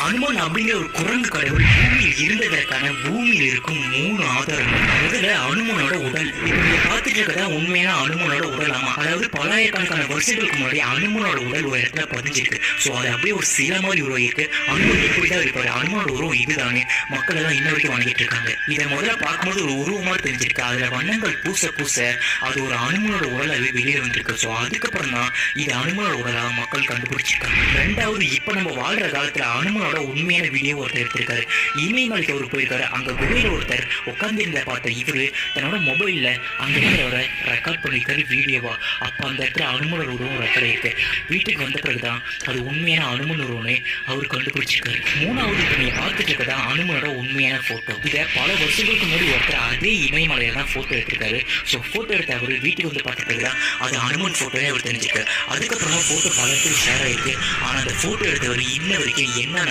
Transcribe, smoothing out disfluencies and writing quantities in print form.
அனுமன் அப்படிங்கிற ஒரு குரங்கு கடவுள் பூமியில் இருந்ததற்கான பூமியில் இருக்கும் 3 ஆதாரங்கள். முதல்ல அனுமனோட உடல். இப்ப நீங்க பார்த்துட்டு இருக்கதா உண்மையான அனுமனோட உடல். ஆமா, அதாவது பல்லாயிரக்கணக்கான வருஷங்களுக்கு முன்னாடி அனுமனோட உடல் ஒரு இடத்துல பதிஞ்சிருக்கு. ஸோ அது அப்படியே ஒரு சில மாதிரி உருவாயிருக்கு. அனுமன் எப்படிதான் இருப்பாரு, அனுமனோட உருவம் இதுதானே மக்கள் எல்லாம் இன்ன வரைக்கும் வாங்கிட்டு இருக்காங்க. இதை முதல்ல பார்க்கும்போது ஒரு உருவமா தெரிஞ்சிருக்கு. அதுல வண்ணங்கள் பூச பூச அது ஒரு அனுமனோட உடலாவே வெளியே வந்திருக்கு. ஸோ அதுக்கப்புறம் தான் இது அனுமனோட உடலாக மக்கள் கண்டுபிடிச்சிருக்காங்க. ரெண்டாவது, இப்ப நம்ம வாழ்ற காலத்துல அனுமனோட உண்மையான வீடியோ ஒருத்தர் எடுத்திருக்காரு. இமயமலைக்கு அவர் போயிருக்காரு. அங்க குகையில ஒருத்தர் உட்கார்ந்து பார்த்த இவரு தன்னோட மொபைல்ல அங்க இருக்கிறவரை ரெக்கார்ட் பண்ணிருக்காரு வீடியோவா. அப்ப அந்த இடத்துல அனுமனோட உருவம் ரெக்கார்ட் ஆயிருக்கு. வீட்டுக்கு வந்த பிறகுதான் அது உண்மையான அனுமன் உருவனை அவர் கண்டுபிடிச்சிருக்காரு. மூணாவது, இப்ப நீங்க பார்த்துட்டு இருக்கதா அனுமனோட உண்மையான போட்டோ. இதை பல வருஷங்களுக்கு முன்னாடி ஒருத்தர் அதே இமயமலையில தான் போட்டோ எடுத்திருக்காரு. ஸோ போட்டோ எடுத்த அவர் வீட்டுக்கு வந்து பார்த்த பிறகுதான் அது அனுமன் போட்டோவே அவர் தெரிஞ்சிருக்காரு. அதுக்கப்புறமா போட்டோ பல பேர் ஷேர் ஆயிருக்கு. ஆனா அந்த போட்டோ எடுத்தவர் இன்ன வரைக்கும் என்ன